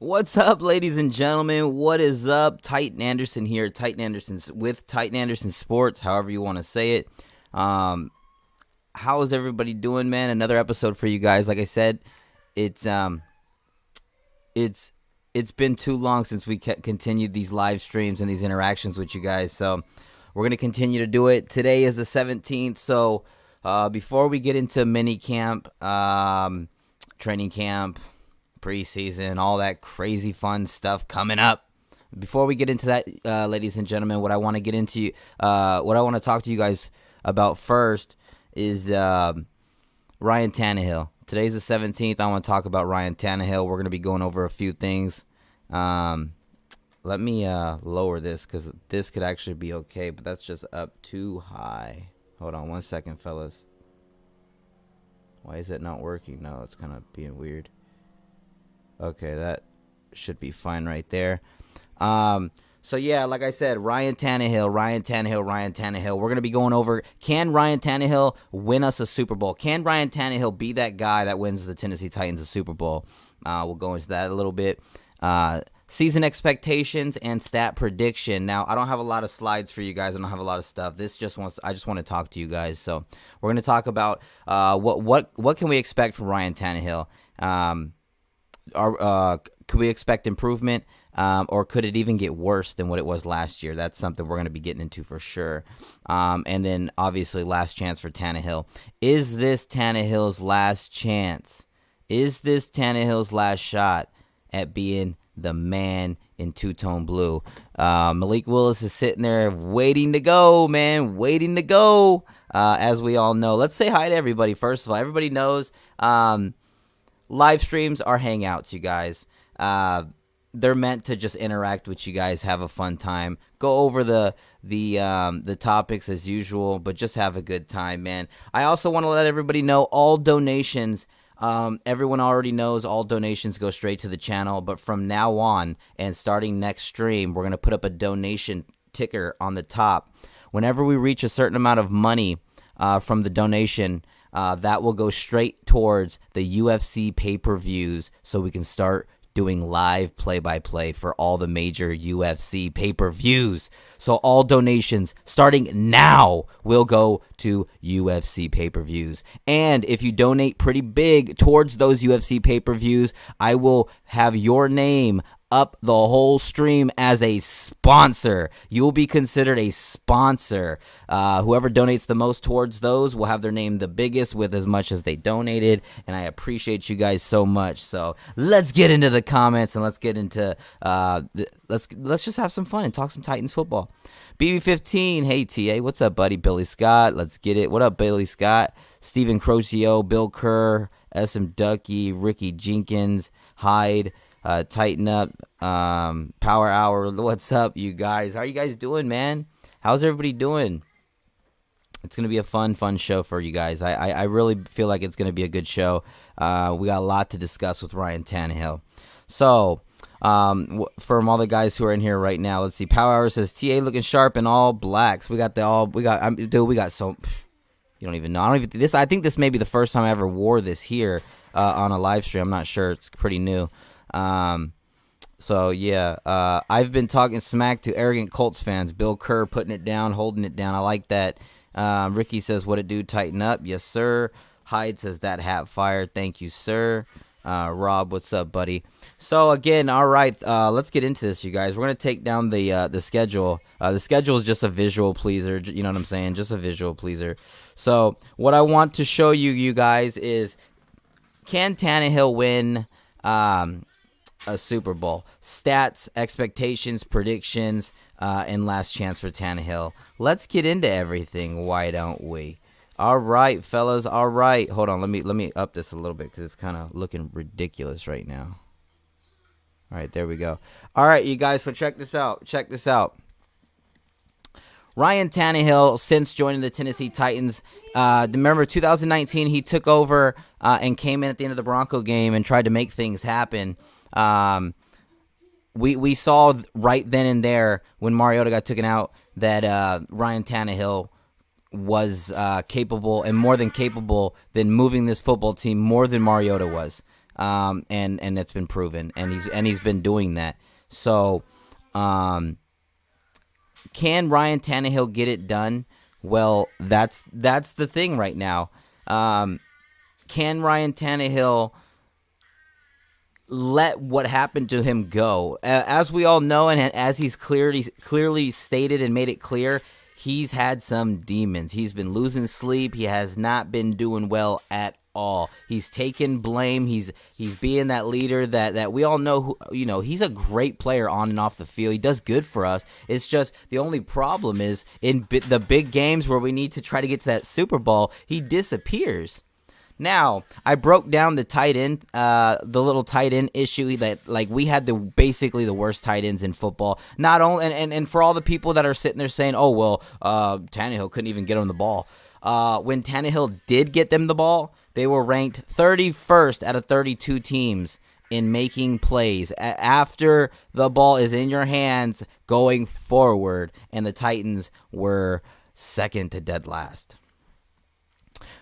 What's up, ladies and gentlemen? What is up? Titan Anderson here. Titan Anderson's with Titan Anderson Sports, however you want to say it. How is everybody doing, man? Another episode for you guys. Like I said, it's been too long since we continued these live streams and these interactions with you guys, so we're gonna continue to do it. Today is the 17th, so before we get into mini camp, training camp, preseason, all that crazy fun stuff coming up. Before we get into that, ladies and gentlemen, what I want to get into, what I want to talk to you guys about first is Ryan Tannehill. Today's the 17th. I want to talk about Ryan Tannehill. We're going to be going over a few things. Let me lower this because this could actually be okay, but that's just up too high. Hold on one second, fellas. Why is it not working? No, it's kind of being weird. Okay, that should be fine right there. So, yeah, like I said, Ryan Tannehill. We're going to be going over, can Ryan Tannehill win us a Super Bowl? Can Ryan Tannehill be that guy that wins the Tennessee Titans a Super Bowl? We'll go into that a little bit. Season expectations and stat prediction. Now, I don't have a lot of slides for you guys. I don't have a lot of stuff. I just want to talk to you guys. So, we're going to talk about what can we expect from Ryan Tannehill? Could we expect improvement, or could it even get worse than what it was last year? That's something we're going to be getting into for sure. And then, obviously, last chance for Tannehill. Is this Tannehill's last chance? Is this Tannehill's last shot at being the man in two-tone blue? Malik Willis is sitting there waiting to go, man, waiting to go, as we all know. Let's say hi to everybody, first of all. Everybody knows live streams are hangouts, you guys. They're meant to just interact with you guys, have a fun time, go over the topics as usual, but just have a good time, man. I also want to let everybody know all donations. Everyone already knows all donations go straight to the channel, but from now on and starting next stream, we're going to put up a donation ticker on the top. Whenever we reach a certain amount of money from the donation, that will go straight towards the UFC pay-per-views so we can start doing live play-by-play for all the major UFC pay-per-views. So all donations starting now will go to UFC pay-per-views. And if you donate pretty big towards those UFC pay-per-views, I will have your name up the whole stream as a sponsor. You will be considered a sponsor. Whoever donates the most towards those will have their name the biggest with as much as they donated, and I appreciate you guys so much. So let's get into the comments and let's get into let's just have some fun and talk some Titans football. BB15, hey TA, what's up, buddy? Billy Scott, let's get it. What up, Billy Scott? Stephen Crocio, Bill Kerr, SM Ducky, Ricky Jenkins, Hyde. Tighten up, Power Hour. What's up, you guys? How are you guys doing, man? How's everybody doing? It's going to be a fun show for you guys. I really feel like it's going to be a good show. We got a lot to discuss with Ryan Tannehill. So, from all the guys who are in here right now, let's see. Power Hour says, TA looking sharp in all blacks. We got so, you don't even know. I think this may be the first time I ever wore this here on a live stream. I'm not sure. It's pretty new. So yeah, I've been talking smack to arrogant Colts fans. Bill Kerr putting it down, holding it down. I like that. Ricky says, what it do? Tighten up. Yes, sir. Hyde says, that hat fire. Thank you, sir. Rob, what's up, buddy? So again, all right, let's get into this, you guys. We're going to take down the schedule. The schedule is just a visual pleaser. You know what I'm saying? Just a visual pleaser. So what I want to show you guys is, can Tannehill win, a Super Bowl? Stats, expectations, predictions, and last chance for Tannehill. Let's get into everything. Why don't we? All right, fellas. All right. Hold on. Let me up this a little bit because it's kind of looking ridiculous right now. All right, there we go. All right, you guys. So check this out. Ryan Tannehill, since joining the Tennessee Titans, remember 2019, he took over and came in at the end of the Bronco game and tried to make things happen. We saw right then and there when Mariota got taken out that Ryan Tannehill was capable and more than capable than moving this football team more than Mariota was. and it's been proven, and he's been doing that. So, can Ryan Tannehill get it done? Well, that's the thing right now. Can Ryan Tannehill let what happened to him go? As we all know, and as he's clearly stated and made it clear, he's had some demons. He's been losing sleep. He has not been doing well at all. He's taken blame. He's being that leader that we all know. He's a great player on and off the field. He does good for us. It's just the only problem is in the big games where we need to try to get to that Super Bowl, he disappears. Now, I broke down the tight end, the little tight end issue that, like, we had basically the worst tight ends in football. Not only, and for all the people that are sitting there saying, oh, well, Tannehill couldn't even get him the ball. When Tannehill did get them the ball, they were ranked 31st out of 32 teams in making plays after the ball is in your hands going forward, and the Titans were second to dead last.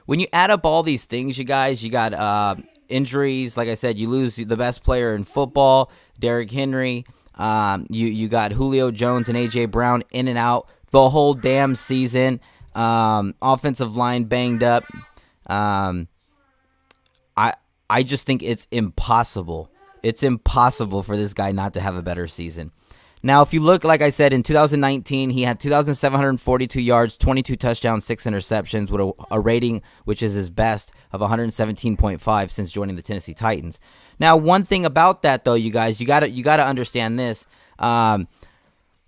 When you add up all these things, you guys, you got injuries. Like I said, you lose the best player in football, Derrick Henry. You got Julio Jones and A.J. Brown in and out the whole damn season. Offensive line banged up. I just think it's impossible. It's impossible for this guy not to have a better season. Now, if you look, like I said, in 2019, he had 2,742 yards, 22 touchdowns, 6 interceptions, with a rating which is his best of 117.5 since joining the Tennessee Titans. Now, one thing about that, though, you guys, you gotta understand this. A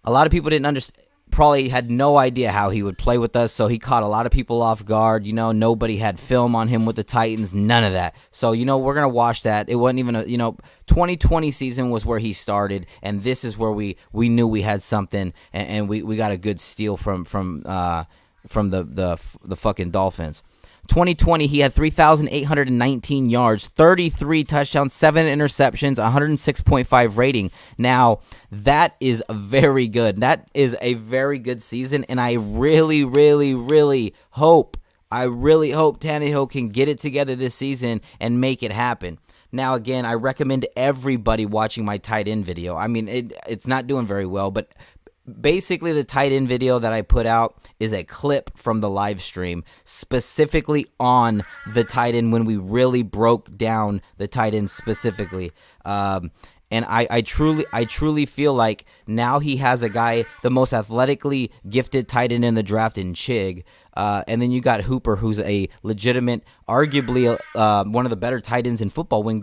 lot of people didn't understand. Probably had no idea how he would play with us, so he caught a lot of people off guard. Nobody had film on him with the Titans, none of that. So, we're going to watch that. It wasn't even 2020 season was where he started, and this is where we knew we had something, and we got a good steal from the fucking Dolphins. 2020, he had 3,819 yards, 33 touchdowns, 7 interceptions, 106.5 rating. Now, that is very good. That is a very good season, and I really, really, really hope Tannehill can get it together this season and make it happen. Now, again, I recommend everybody watching my tight end video. I mean, it's not doing very well, but basically the tight end video that I put out is a clip from the live stream specifically on the tight end when we really broke down the tight end specifically. And I truly feel like now he has a guy, the most athletically gifted tight end in the draft in Chig. And then you got Hooper, who's a legitimate, arguably one of the better tight ends in football when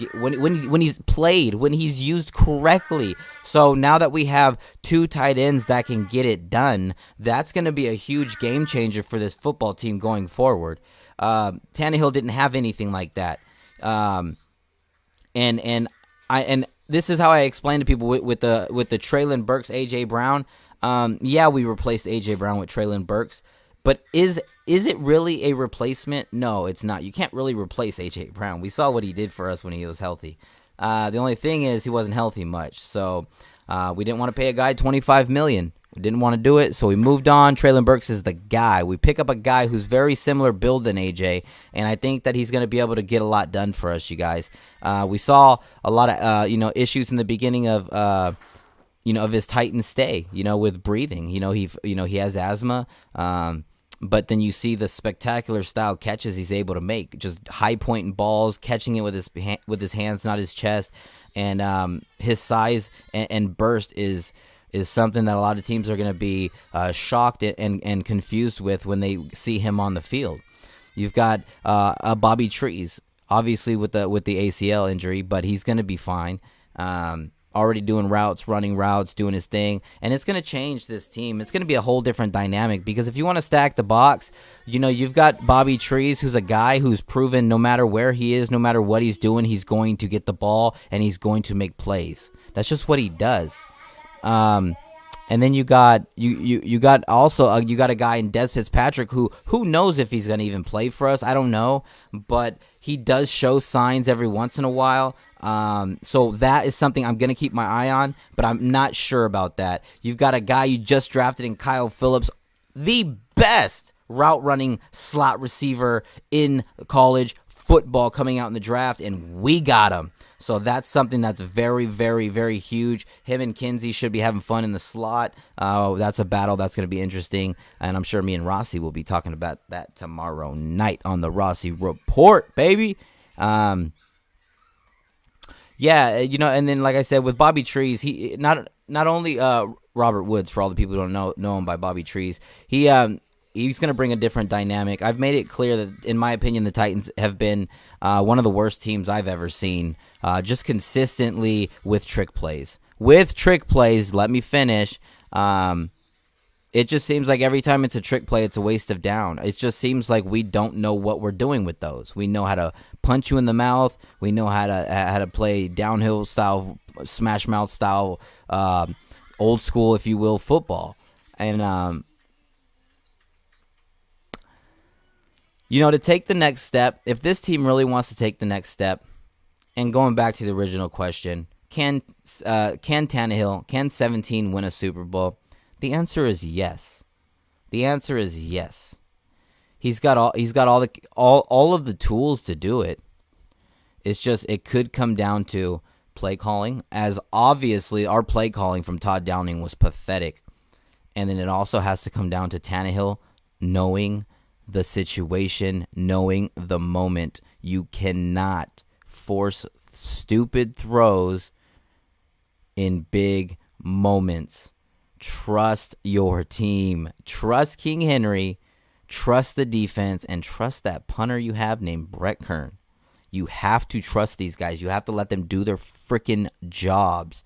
he's played, when he's used correctly. So now that we have 2 tight ends that can get it done, that's going to be a huge game changer for this football team going forward. Tannehill didn't have anything like that. And this is how I explain to people with the Treylon Burks, A.J. Brown. Yeah, we replaced A.J. Brown with Treylon Burks. But is it really a replacement? No, it's not. You can't really replace A.J. Brown. We saw what he did for us when he was healthy. The only thing is he wasn't healthy much. So we didn't want to pay a guy $25 million. We didn't want to do it, so we moved on. Treylon Burks is the guy. We pick up a guy who's very similar build than AJ, and I think that he's going to be able to get a lot done for us, you guys. We saw a lot of issues in the beginning of of his Titan stay, with breathing. He has asthma. But then you see the spectacular style catches he's able to make, just high pointing balls, catching it with his hands, not his chest, and his size and burst is something that a lot of teams are going to be shocked and confused with when they see him on the field. You've got Bobby Trees, obviously with the ACL injury, but he's going to be fine. Already doing routes, running routes, doing his thing, and it's going to change this team. It's going to be a whole different dynamic because if you want to stack the box, you've got Bobby Trees, who's a guy who's proven no matter where he is, no matter what he's doing, he's going to get the ball and he's going to make plays. That's just what he does. And then you got a guy in Des Fitzpatrick who knows if he's going to even play for us. I don't know, but he does show signs every once in a while. So that is something I'm going to keep my eye on, but I'm not sure about that. You've got a guy you just drafted in Kyle Phillips, the best route running slot receiver in college football coming out in the draft, and we got him. So that's something that's very, very, very huge. Him and Kinsey should be having fun in the slot. That's a battle that's going to be interesting, and I'm sure me and Rossi will be talking about that tomorrow night on the Rossi Report, baby. Yeah, and then like I said, with Bobby Trees, he not only Robert Woods, for all the people who don't know him by Bobby Trees, he's going to bring a different dynamic. I've made it clear that, in my opinion, the Titans have been one of the worst teams I've ever seen, just consistently with trick plays. Let me finish. It just seems like every time it's a trick play, it's a waste of down. It just seems like we don't know what we're doing with those. We know how to punch you in the mouth. We know how to play downhill style, smash mouth style, old school, if you will, football. And to take the next step, if this team really wants to take the next step, and going back to the original question, can Tannehill, can 17 win a Super Bowl? The answer is yes. He's got all of the tools to do it. It's just it could come down to play calling, as obviously our play calling from Todd Downing was pathetic. And then it also has to come down to Tannehill knowing the situation, knowing the moment. You cannot force stupid throws in big moments. Trust your team. Trust King Henry. Trust the defense. And trust that punter you have named Brett Kern. You have to trust these guys. You have to let them do their freaking jobs.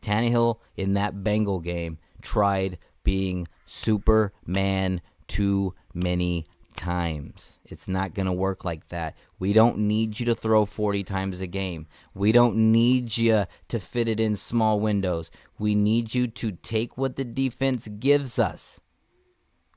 Tannehill in that Bengal game tried being Superman too many times. It's not going to work like that. We don't need you to throw 40 times a game. We don't need you to fit it in small windows. We need you to take what the defense gives us.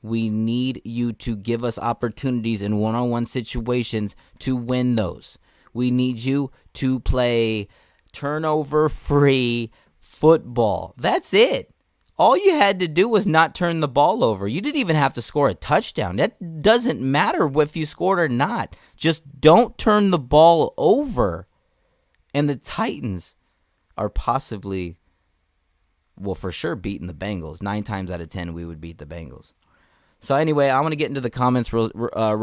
We need you to give us opportunities in one-on-one situations to win those. We need you to play turnover-free football. That's it. All you had to do was not turn the ball over. You didn't even have to score a touchdown. That doesn't matter if you scored or not. Just don't turn the ball over. And the Titans are possibly, well, for sure beating the Bengals. 9 times out of 10, we would beat the Bengals. So anyway, I'm going to get into the comments real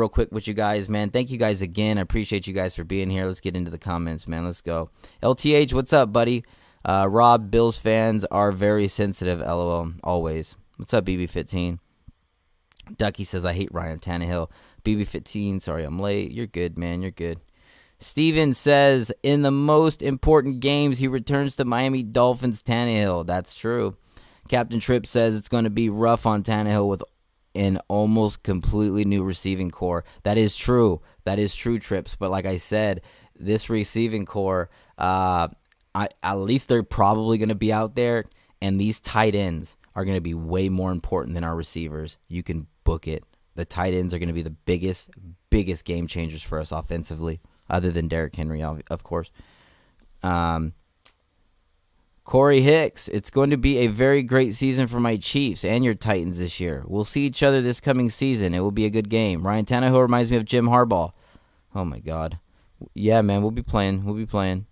quick with you guys, man. Thank you guys again. I appreciate you guys for being here. Let's get into the comments, man. Let's go. LTH, what's up, buddy? Rob, Bills fans are very sensitive, LOL, always. What's up, BB15? Ducky says, I hate Ryan Tannehill. BB15, sorry I'm late. You're good, man. You're good. Steven says, in the most important games, he returns to Miami Dolphins Tannehill. That's true. Captain Tripp says it's going to be rough on Tannehill with an almost completely new receiving core. That is true. That is true, Trips. But like I said, this receiving core, at least they're probably going to be out there, and these tight ends are going to be way more important than our receivers. You can book it. The tight ends are going to be the biggest game changers for us offensively, other than Derrick Henry, of course. Corey Hicks, it's going to be a very great season for my Chiefs and your Titans this year. We'll see each other this coming season. It will be a good game. Ryan Tannehill reminds me of Jim Harbaugh. Oh, my God. Yeah, man, we'll be playing.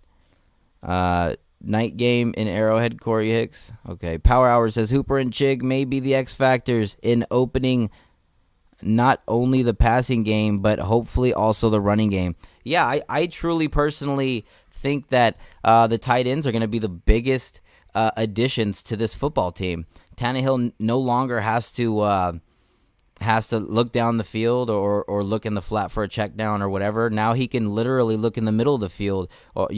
Night game in Arrowhead, Corey Hicks. Okay, Power Hour says Hooper and Chig may be the X factors in opening not only the passing game, but hopefully also the running game. Yeah, I truly personally think that the tight ends are going to be the biggest additions to this football team. Tannehill no longer has to look down the field or look in the flat for a check down or whatever. Now he can literally look in the middle of the field or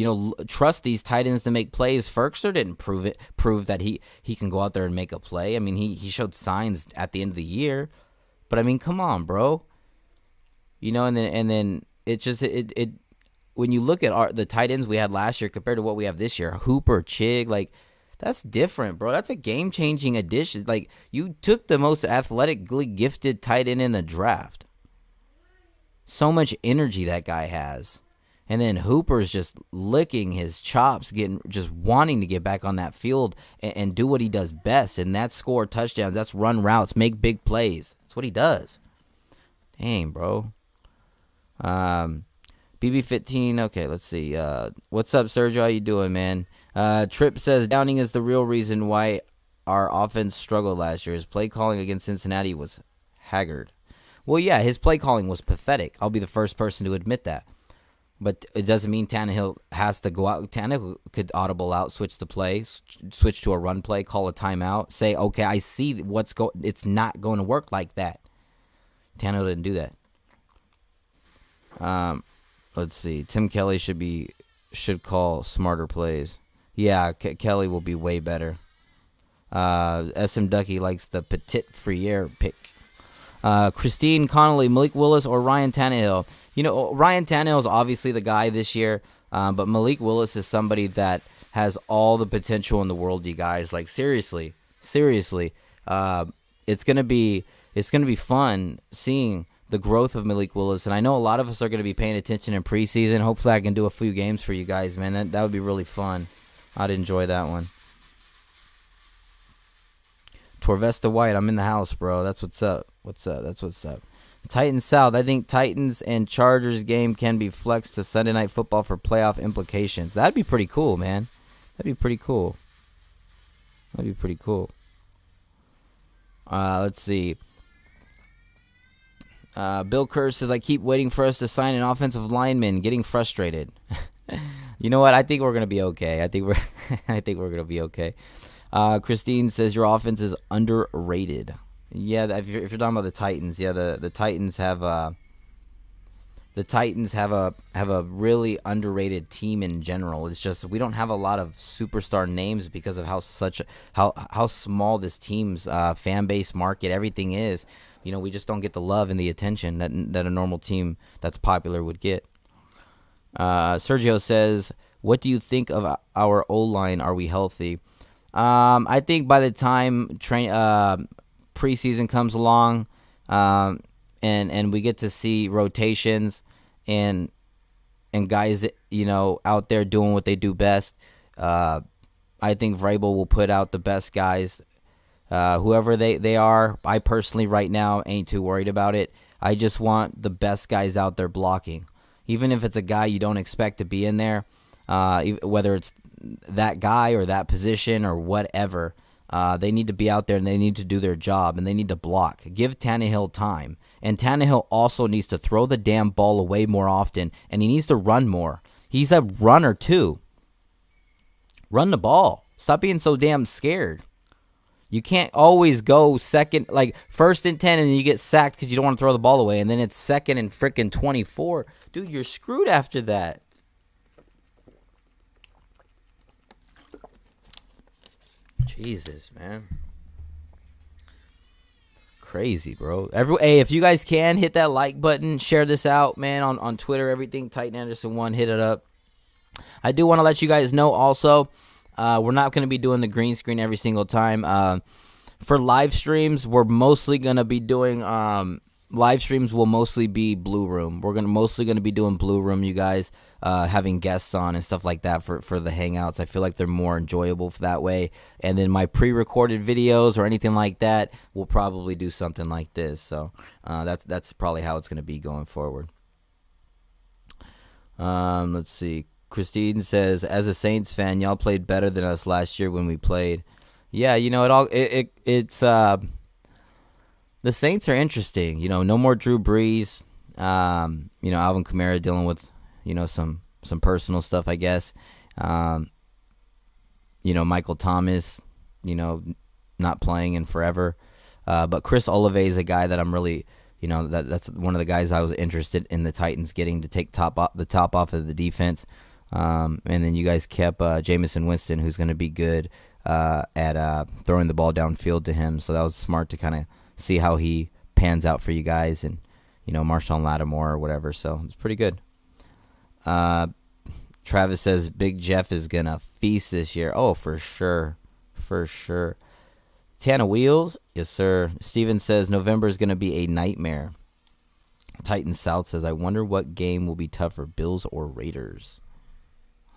trust these tight ends to make plays. Ferkser didn't prove that he can go out there and make a play. I mean, he showed signs at the end of the year, but I mean, come on, bro. And then it just when you look at the tight ends we had last year compared to what we have this year, Hooper, Chig, like, that's different, bro. That's a game-changing addition. Like, you took the most athletically gifted tight end in the draft. So much energy that guy has. And then Hooper's just licking his chops, just wanting to get back on that field and do what he does best, and that's score touchdowns, that's run routes, make big plays. That's what he does. Dang, bro. BB15. Okay, let's see. What's up, Sergio? How you doing, man? Trip says Downing is the real reason why our offense struggled last year. His play calling against Cincinnati was haggard. Well, yeah, his play calling was pathetic. I'll be the first person to admit that. But it doesn't mean Tannehill has to go out. Tannehill could audible out, switch the play, switch to a run play, call a timeout, say, okay, I see what's going. It's not going to work like that. Tannehill didn't do that. Let's see. Tim Kelly should call smarter plays. Yeah, Kelly will be way better. SM Ducky likes the Petit Friere pick. Christine Connolly, Malik Willis, or Ryan Tannehill. You know, Ryan Tannehill is obviously the guy this year, but Malik Willis is somebody that has all the potential in the world. You guys, like seriously, it's gonna be fun seeing the growth of Malik Willis, and I know a lot of us are gonna be paying attention in preseason. Hopefully, I can do a few games for you guys, man. That would be really fun. I'd enjoy that one. Torvesta White, I'm in the house, bro. That's what's up. That's what's up. Titans South. I think Titans and Chargers game can be flexed to Sunday Night Football for playoff implications. That'd be pretty cool, man. That'd be pretty cool. Let's see. Bill Kerr says, I keep waiting for us to sign an offensive lineman. Getting frustrated. You know what? I think we're gonna be okay. I think we're gonna be okay. Christine says your offense is underrated. Yeah, if you're talking about the Titans, yeah, the Titans have a really underrated team in general. It's just we don't have a lot of superstar names because of how small this team's fan base, market, everything is. You know, we just don't get the love and the attention that a normal team that's popular would get. Sergio says, what do you think of our O-line? Are we healthy? I think by the time preseason comes along, and we get to see rotations and guys, you know, out there doing what they do best, I think Vrabel will put out the best guys, whoever they are. I personally right now ain't too worried about it. I just want the best guys out there blocking, even if it's a guy you don't expect to be in there, whether it's that guy or that position or whatever. They need to be out there and they need to do their job and they need to block. Give Tannehill time. And Tannehill also needs to throw the damn ball away more often, and he needs to run more. He's a runner too. Run the ball. Stop being so damn scared. You can't always go second, like 1st and 10, and you get sacked because you don't want to throw the ball away, and then it's 2nd and freaking 24. Dude, you're screwed after that. Jesus, man. Crazy, bro. Hey, if you guys can, hit that like button. Share this out, man, on Twitter, everything. Titan Anderson 1, hit it up. I do want to let you guys know also, we're not going to be doing the green screen every single time. For live streams, we're mostly going to be doing live streams will mostly be Blue Room. We're mostly going to be doing Blue Room, you guys, having guests on and stuff like that for the hangouts. I feel like they're more enjoyable for that way. And then my pre-recorded videos or anything like that, we'll probably do something like this. So that's probably how it's going to be going forward. Let's see. Christine says, as a Saints fan, y'all played better than us last year when we played. Yeah, you know, it's the Saints are interesting. You know, no more Drew Brees. You know, Alvin Kamara dealing with, you know, some personal stuff, I guess. You know, Michael Thomas, you know, not playing in forever. But Chris Olave is a guy that I'm really, you know, that's one of the guys I was interested in the Titans getting to take the top off of the defense. And then you guys kept Jameson Winston, who's going to be good at throwing the ball downfield to him. So that was smart to kind of see how he pans out for you guys, and, you know, Marshawn Lattimore or whatever. So it's pretty good. Travis says Big Jeff is going to feast this year. Oh, for sure. For sure. Tana Wheels? Yes, sir. Steven says November is going to be a nightmare. Titan South says, I wonder what game will be tougher, Bills or Raiders.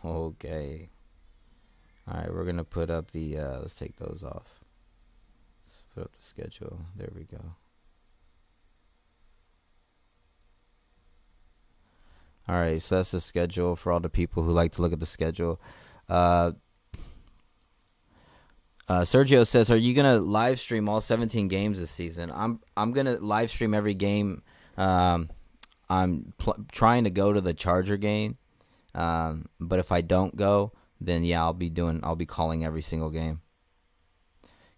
Okay. All right, we're going to put up the, let's take those off. Let's put up the schedule. There we go. All right, so that's the schedule for all the people who like to look at the schedule. Sergio says, "Are you gonna live stream all 17 games this season?" I'm gonna live stream every game. I'm trying to go to the Charger game, but if I don't go, then yeah, I'll be calling every single game.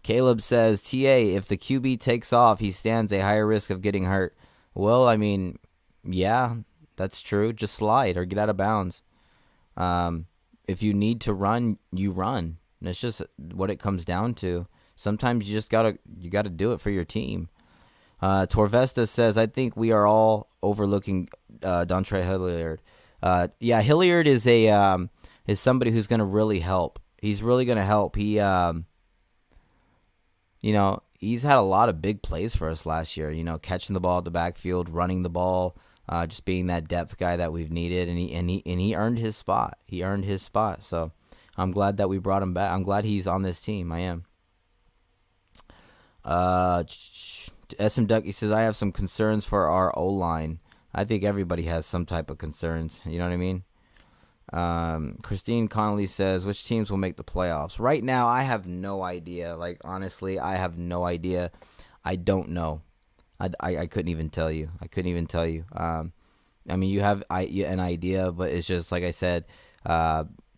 Caleb says, "TA, if the QB takes off, he stands a higher risk of getting hurt." Well, I mean, yeah, that's true. Just slide or get out of bounds. If you need to run, you run. That's just what it comes down to. Sometimes you just gotta do it for your team. Torvesta says, "I think we are all overlooking Dontre Hilliard." Yeah, Hilliard is somebody who's gonna really help. He's really gonna help. He he's had a lot of big plays for us last year. Catching the ball at the backfield, running the ball, just being that depth guy that we've needed, and he earned his spot. He earned his spot. So I'm glad that we brought him back. I'm glad he's on this team. I am. SM Ducky says, "I have some concerns for our O-line." I think everybody has some type of concerns. You know what I mean? Christine Connolly says, "Which teams will make the playoffs?" Right now, I have no idea. Like, honestly, I have no idea. I don't know. I couldn't even tell you. I mean, you have an idea, but it's just, like I said,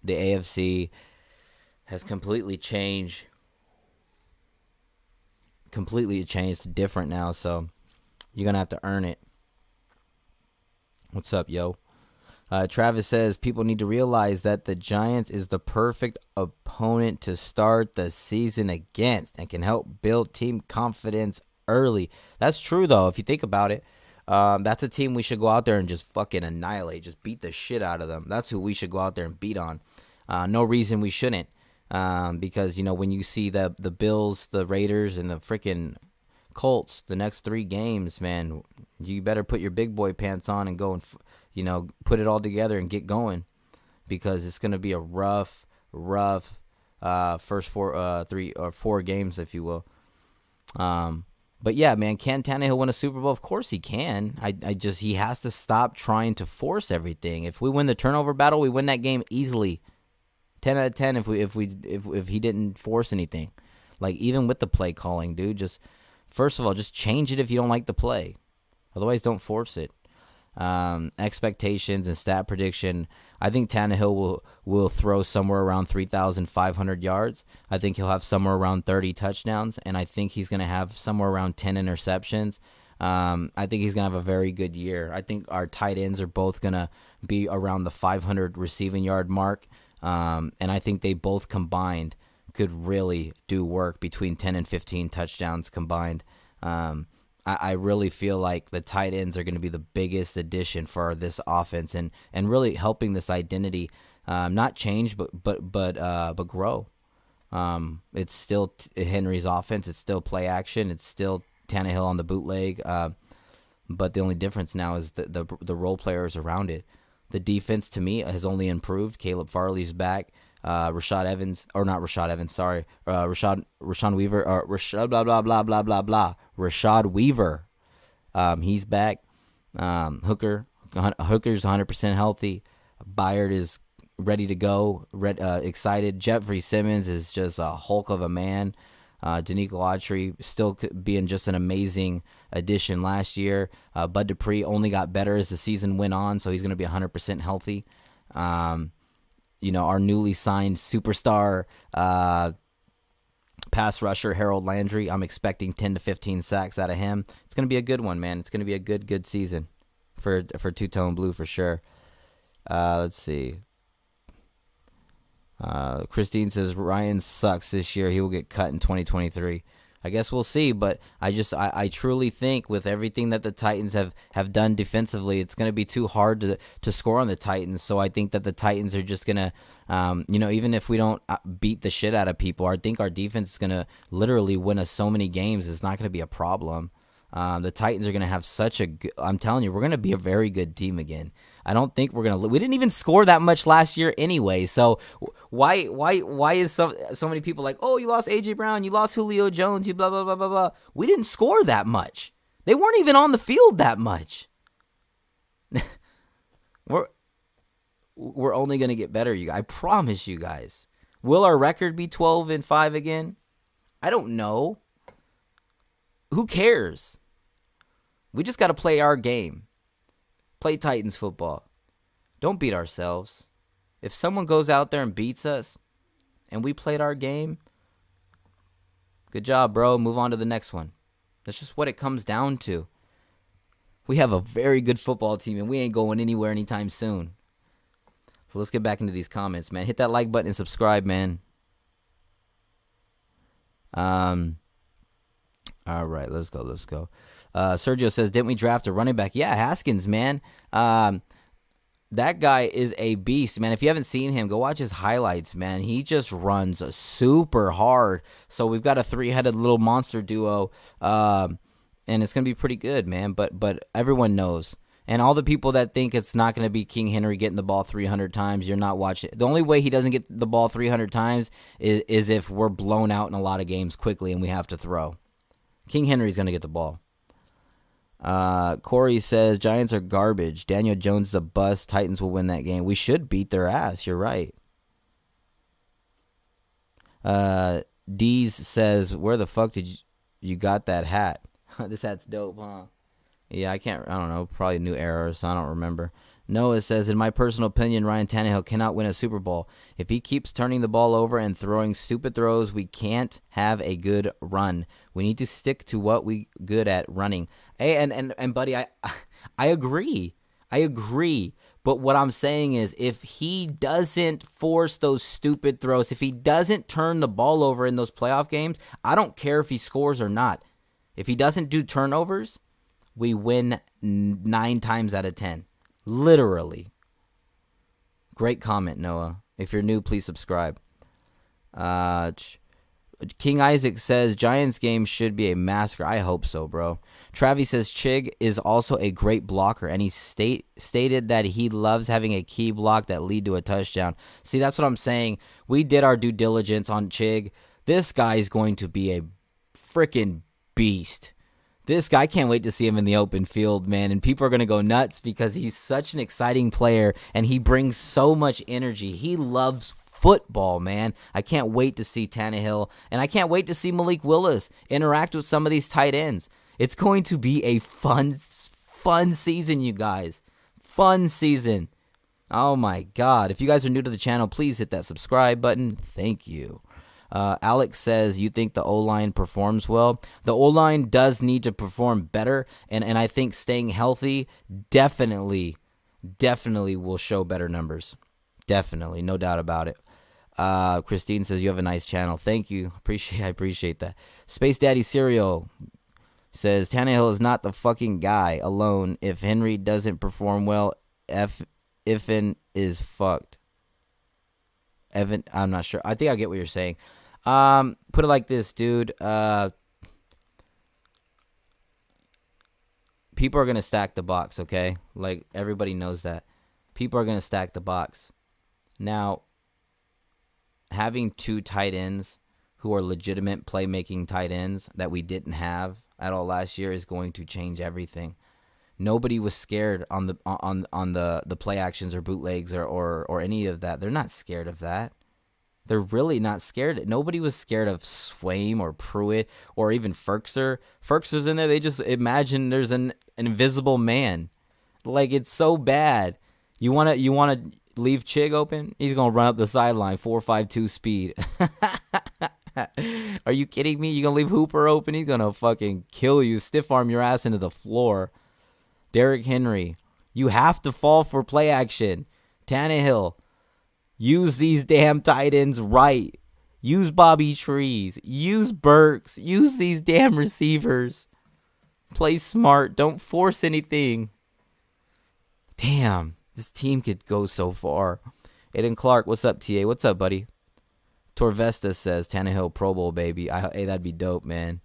the AFC has completely changed. It's different now, so you're going to have to earn it. What's up, yo? Travis says, "People need to realize that the Giants is the perfect opponent to start the season against and can help build team confidence early." That's true, though, if you think about it. That's a team we should go out there and just fucking annihilate, just beat the shit out of them. That's who we should go out there and beat on. No reason we shouldn't, because, when you see the Bills, the Raiders, and the freaking Colts, the next 3 games, man, you better put your big boy pants on and go and put it all together and get going, because it's going to be a rough first 4 games, if you will. But yeah, man, can Tannehill win a Super Bowl? Of course he can. He has to stop trying to force everything. If we win the turnover battle, we win that game easily. 10 out of 10 if he didn't force anything. Like, even with the play calling, dude, first of all, just change it if you don't like the play. Otherwise, don't force it. Expectations and stat prediction. I think Tannehill will throw somewhere around 3,500 yards. I think he'll have somewhere around 30 touchdowns, and I think he's going to have somewhere around 10 interceptions. I think he's going to have a very good year. I think our tight ends are both going to be around the 500 receiving yard mark, and I think they both combined could really do work between 10 and 15 touchdowns combined. I really feel like the tight ends are going to be the biggest addition for this offense, and really helping this identity not change but grow. It's still Henry's offense. It's still play action. It's still Tannehill on the bootleg. But the only difference now is the role players around it. The defense, to me, has only improved. Caleb Farley's back. Rashad Weaver. He's back. Hooker's 100% healthy. Byard is ready to go. Excited. Jeffrey Simmons is just a Hulk of a man. Danico Autry still being just an amazing addition last year. Bud Dupree only got better as the season went on, so he's going to be 100% healthy. Our newly signed superstar pass rusher, Harold Landry, I'm expecting 10 to 15 sacks out of him. It's going to be a good one, man. It's going to be a good season for Two-Tone Blue for sure. Let's see. Christine says Ryan sucks this year. He will get cut in 2023. I guess we'll see, but I truly think with everything that the Titans have done defensively, it's going to be too hard to score on the Titans. So I think that the Titans are just going to, even if we don't beat the shit out of people, I think our defense is going to literally win us so many games. It's not going to be a problem. The Titans are going to have I'm telling you, we're going to be a very good team again. I don't think we didn't even score that much last year anyway. So why is so many people like, oh, you lost AJ Brown, you lost Julio Jones, you blah, blah, blah, blah, blah. We didn't score that much. They weren't even on the field that much. We're only going to get better, you guys. I promise you guys. Will our record be 12-5 again? I don't know. Who cares? We just got to play our game. Play Titans football. Don't beat ourselves. If someone goes out there and beats us and we played our game, good job, bro. Move on to the next one. That's just what it comes down to. We have a very good football team, and we ain't going anywhere anytime soon. So let's get back into these comments, man. Hit that like button and subscribe, man. All right, let's go. Sergio says, didn't we draft a running back? Yeah, Haskins, man. That guy is a beast, man. If you haven't seen him, go watch his highlights, man. He just runs super hard. So we've got a three-headed little monster duo, and it's going to be pretty good, man. But everyone knows. And all the people that think it's not going to be King Henry getting the ball 300 times, you're not watching. The only way he doesn't get the ball 300 times is if we're blown out in a lot of games quickly and we have to throw. King Henry's going to get the ball. Corey says, Giants are garbage. Daniel Jones is a bust. Titans will win that game. We should beat their ass. You're right. Deez says, where the fuck did you got that hat? This hat's dope, huh? Yeah, I don't know, probably New Era, so I don't remember. Noah says, in my personal opinion, Ryan Tannehill cannot win a Super Bowl. If he keeps turning the ball over and throwing stupid throws, we can't have a good run. We need to stick to what we good at, running. Hey, and buddy, I agree. I agree. But what I'm saying is, if he doesn't force those stupid throws, if he doesn't turn the ball over in those playoff games, I don't care if he scores or not. If he doesn't do turnovers, we win 9 times out of 10. Literally. Great comment, Noah. If you're new, please subscribe. King Isaac says, Giants game should be a massacre. I hope so, bro. Travis says, Chig is also a great blocker, and he stated that he loves having a key block that lead to a touchdown. See, that's what I'm saying. We did our due diligence on Chig. This guy is going to be a freaking beast. This guy, I can't wait to see him in the open field, man. And people are going to go nuts because he's such an exciting player and he brings so much energy. He loves football, man. I can't wait to see Tannehill, and I can't wait to see Malik Willis interact with some of these tight ends. It's going to be a fun season, you guys. Fun season. Oh, my God. If you guys are new to the channel, please hit that subscribe button. Thank you. Alex says, you think the O-line performs well? The O-line does need to perform better, and I think staying healthy definitely will show better numbers. Definitely, no doubt about it. Christine says, you have a nice channel. Thank you. I appreciate that. Space Daddy Cereal says, Tannehill is not the fucking guy alone. If Henry doesn't perform well, Ifin is fucked. Evan, I'm not sure. I think I get what you're saying. Put it like this, dude. People are going to stack the box, okay? Like, everybody knows that. People are going to stack the box. Now, having 2 tight ends who are legitimate playmaking tight ends that we didn't have at all last year is going to change everything. Nobody was scared on the play actions or bootlegs or any of that. They're not scared of that. They're really not scared. Nobody was scared of Swaim or Pruitt or even Ferkser. Ferkser's in there. They just imagine there's an invisible man. Like, it's so bad. You want to leave Chig open? He's going to run up the sideline, 4.52 speed. Are you kidding me? You going to leave Hooper open? He's going to fucking kill you, stiff arm your ass into the floor. Derrick Henry, you have to fall for play action. Tannehill, use these damn tight ends right. Use Bobby Trees. Use Burks. Use these damn receivers. Play smart. Don't force anything. Damn, this team could go so far. Aiden Clark, what's up, TA? What's up, buddy? Torvesta says, Tannehill Pro Bowl, baby. Hey, that'd be dope, man.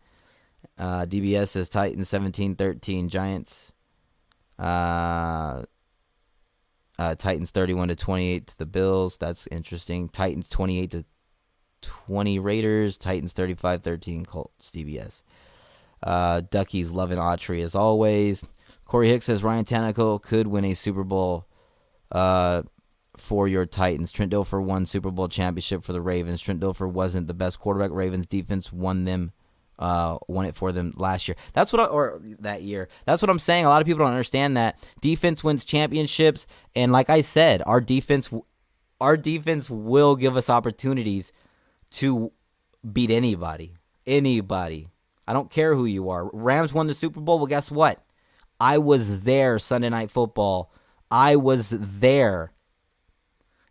DBS says, Titans 17-13. Giants. Titans 31-28 to the Bills. That's interesting. Titans 28-20 Raiders. Titans 35-13 Colts. DBS. Duckies loving Autry as always. Corey Hicks says Ryan Tannehill could win a Super Bowl. for your Titans. Trent Dilfer won Super Bowl championship for the Ravens. Trent Dilfer wasn't the best quarterback. Ravens defense won it for them last year. Or that year. That's what I'm saying. A lot of people don't understand that. Defense wins championships, and like I said, our defense will give us opportunities to beat anybody. Anybody. I don't care who you are. Rams won the Super Bowl. Well, guess what? I was there Sunday Night Football. I was there.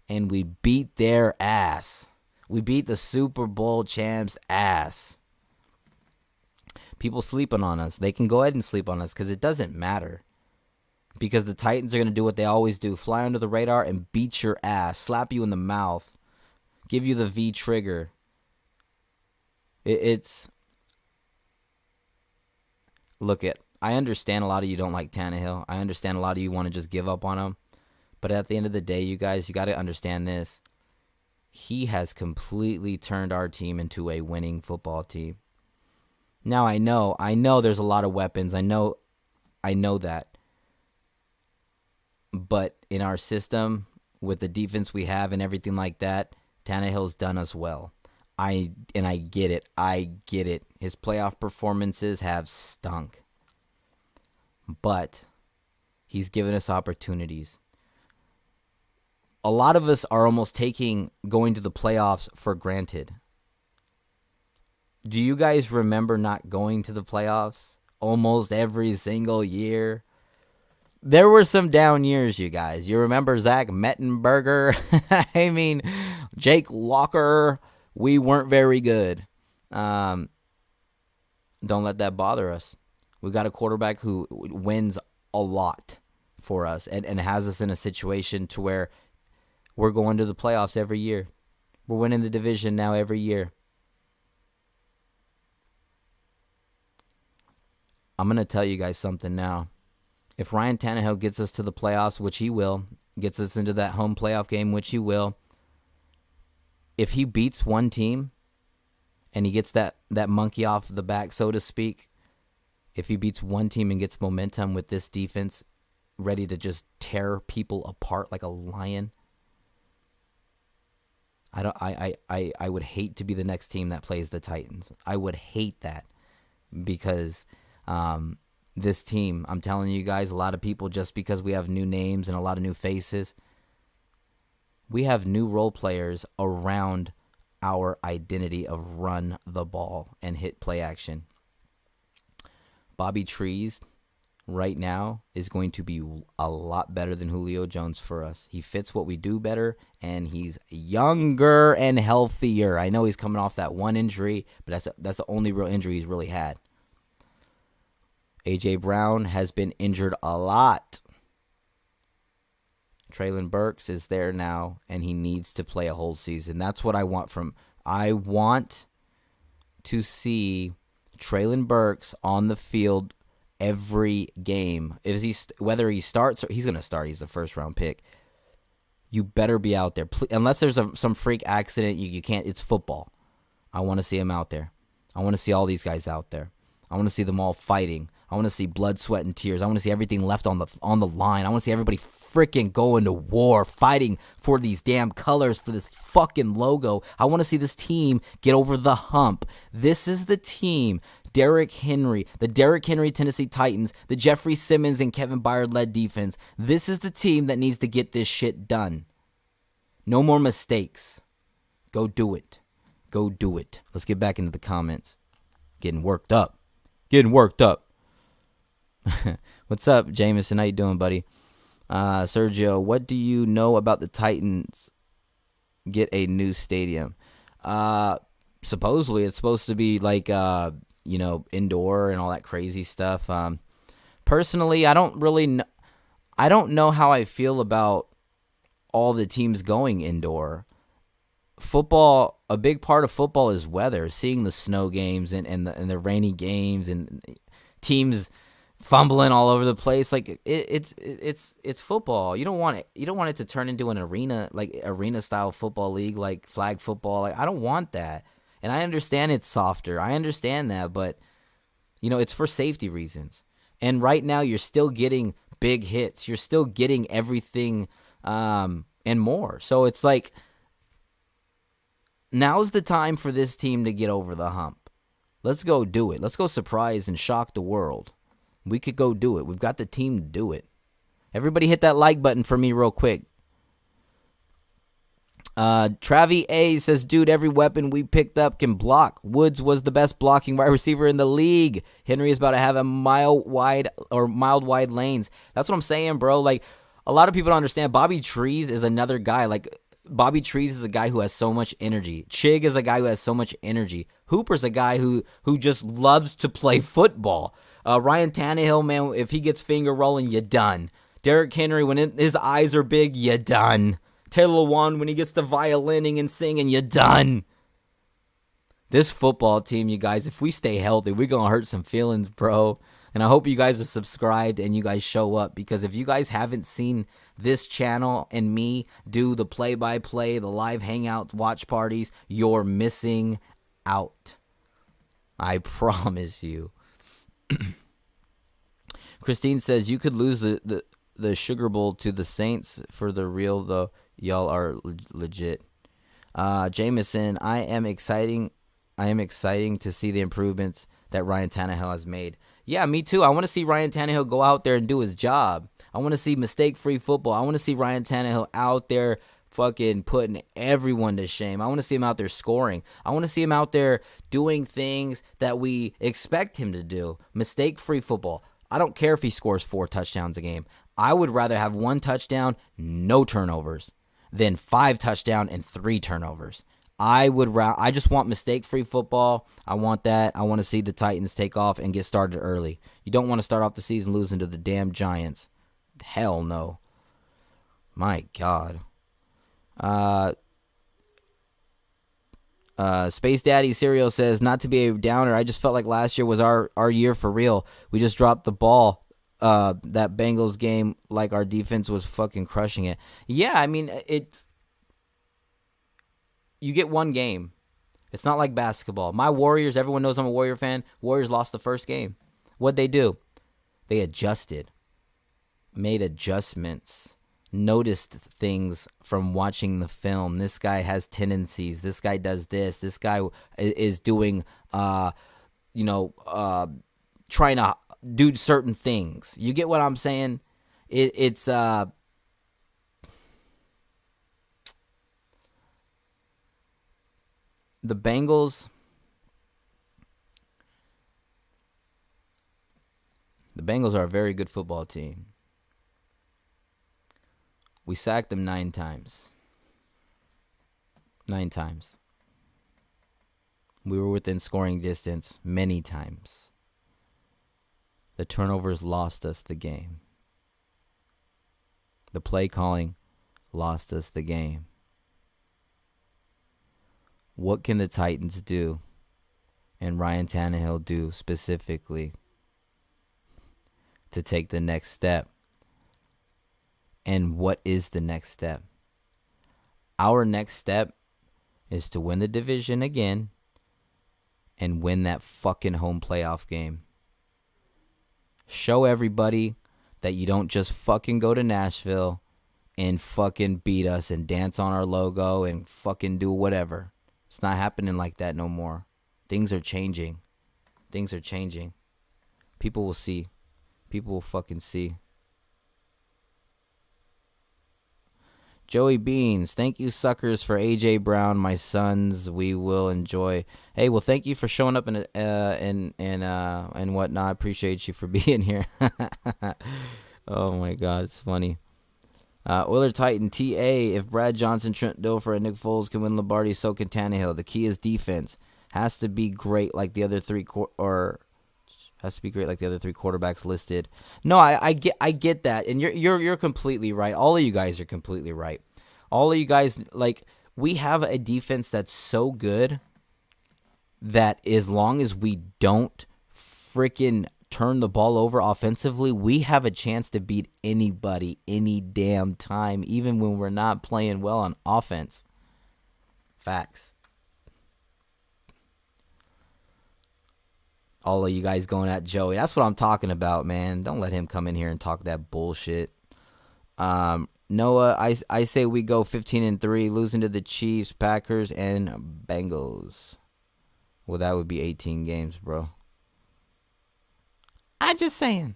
And we beat their ass. We beat the Super Bowl champs' ass. People sleeping on us. They can go ahead and sleep on us because it doesn't matter. Because the Titans are going to do what they always do. Fly under the radar and beat your ass. Slap you in the mouth. Give you the V trigger. I understand a lot of you don't like Tannehill. I understand a lot of you want to just give up on him. But at the end of the day, you guys, you got to understand this. He has completely turned our team into a winning football team. Now, I know there's a lot of weapons. I know that. But in our system, with the defense we have and everything like that, Tannehill's done us well. I get it. I get it. His playoff performances have stunk. But he's given us opportunities. A lot of us are almost taking going to the playoffs for granted. Do you guys remember not going to the playoffs almost every single year? There were some down years, you guys. You remember Zach Mettenberger? I mean, Jake Locker. We weren't very good. Don't let that bother us. We got a quarterback who wins a lot for us and has us in a situation to where we're going to the playoffs every year. We're winning the division now every year. I'm going to tell you guys something now. If Ryan Tannehill gets us to the playoffs, which he will, gets us into that home playoff game, which he will, if he beats one team and he gets that monkey off the back, so to speak, if he beats one team and gets momentum with this defense ready to just tear people apart like a lion, I would hate to be the next team that plays the Titans. I would hate that because this team, I'm telling you guys, a lot of people, just because we have new names and a lot of new faces, we have new role players around our identity of run the ball and hit play action. Bobby Trees right now is going to be a lot better than Julio Jones for us. He fits what we do better, and he's younger and healthier. I know he's coming off that one injury, but that's the only real injury he's really had. A.J. Brown has been injured a lot. Treylon Burks is there now, and he needs to play a whole season. That's what I want I want to see Treylon Burks on the field every game. Whether he starts or he's going to start, he's the first-round pick. You better be out there. Unless there's some freak accident, you can't. It's football. I want to see him out there. I want to see all these guys out there. I want to see them all fighting. I want to see blood, sweat, and tears. I want to see everything left on the line. I want to see everybody freaking going to war, fighting for these damn colors, for this fucking logo. I want to see this team get over the hump. This is the team, Derrick Henry, the Derrick Henry Tennessee Titans, the Jeffrey Simmons and Kevin Byard-led defense. This is the team that needs to get this shit done. No more mistakes. Go do it. Go do it. Let's get back into the comments. Getting worked up. What's up, Jameson? How you doing, buddy? Sergio, what do you know about the Titans get a new stadium? Supposedly, it's supposed to be like, indoor and all that crazy stuff. Personally, I don't know how I feel about all the teams going indoor. Football, a big part of football is weather, seeing the snow games and the rainy games and teams fumbling all over the place. Like it's football. You don't want it to turn into an arena style football league, like flag football. Like, I don't want that. And I understand it's softer. I understand that, but it's for safety reasons. And right now you're still getting big hits. You're still getting everything and more. So it's like, now's the time for this team to get over the hump. Let's go do it. Let's go surprise and shock the world. We could go do it. We've got the team to do it. Everybody hit that like button for me real quick. Travi A says, dude, every weapon we picked up can block. Woods was the best blocking wide receiver in the league. Henry is about to have a mild wide lanes. That's what I'm saying, bro. Like, a lot of people don't understand. Bobby Trees is another guy. Like, Bobby Trees is a guy who has so much energy. Chig is a guy who has so much energy. Hooper's a guy who just loves to play football. Ryan Tannehill, man, if he gets finger rolling, you're done. Derrick Henry, when his eyes are big, you're done. Taylor Lewan, when he gets to violining and singing, you're done. This football team, you guys, if we stay healthy, we're going to hurt some feelings, bro. And I hope you guys are subscribed and you guys show up, because if you guys haven't seen this channel and me do the play-by-play, the live hangouts, watch parties, you're missing out. I promise you. Christine says, you could lose the Sugar Bowl to the Saints for the real, though. Y'all are legit. Jameson, I am exciting to see the improvements that Ryan Tannehill has made. Yeah, me too. I want to see Ryan Tannehill go out there and do his job. I want to see mistake-free football. I want to see Ryan Tannehill out there fucking putting everyone to shame. I want to see him out there scoring. I want to see him out there doing things that we expect him to do. Mistake-free football. I don't care if he scores 4 touchdowns a game. I would rather have 1 touchdown, no turnovers, than 5 touchdowns and 3 turnovers. I just want mistake-free football. I want that. I want to see the Titans take off and get started early. You don't want to start off the season losing to the damn Giants. Hell no. My God. Space Daddy Cereal says, not to be a downer, I just felt like last year was our year for real. We just dropped the ball. That Bengals game, like our defense was fucking crushing it. Yeah, I mean, you get one game. It's not like basketball. My Warriors, everyone knows I'm a Warrior fan. Warriors lost the first game. What'd they do? They adjusted, made adjustments, noticed things from watching the film. This guy has tendencies. This guy does this. This guy is doing, trying to do certain things. You get what I'm saying? It's the Bengals. The Bengals are a very good football team. We sacked them 9 times. 9 times. We were within scoring distance many times. The turnovers lost us the game. The play calling lost us the game. What can the Titans do and Ryan Tannehill do specifically to take the next step? And what is the next step? Our next step is to win the division again and win that fucking home playoff game. Show everybody that you don't just fucking go to Nashville and fucking beat us and dance on our logo and fucking do whatever. It's not happening like that no more. Things are changing. Things are changing. People will see. People will fucking see. Joey Beans, thank you suckers for AJ Brown, my sons. We will enjoy. Hey, well, thank you for showing up and whatnot. I appreciate you for being here. Oh my God, it's funny. Oiler Titan TA. If Brad Johnson, Trent Dilfer, and Nick Foles can win Lombardi, so can Tannehill. The key is defense. Has to be great like the other three quarterbacks listed. No, I get that, and you're completely right. All of you guys are completely right. All of you guys, like, we have a defense that's so good that as long as we don't freaking turn the ball over offensively, we have a chance to beat anybody any damn time, even when we're not playing well on offense. Facts. All of you guys going at Joey. That's what I'm talking about, man. Don't let him come in here and talk that bullshit. Noah, I say we go 15-3, losing to the Chiefs, Packers, and Bengals. Well, that would be 18 games, bro. I just saying.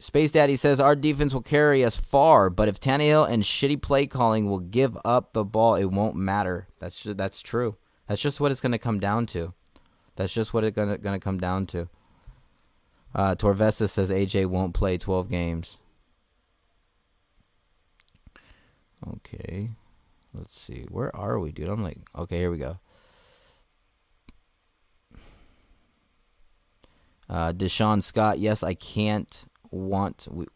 Space Daddy says our defense will carry us far, but if Tannehill and shitty play calling will give up the ball, it won't matter. That's true. That's just what it's going to come down to. That's just what it's going to come down to. Torvesta says AJ won't play 12 games. Okay. Let's see. Where are we, dude? I'm like, okay, here we go. Deshaun Scott, yes, I can't we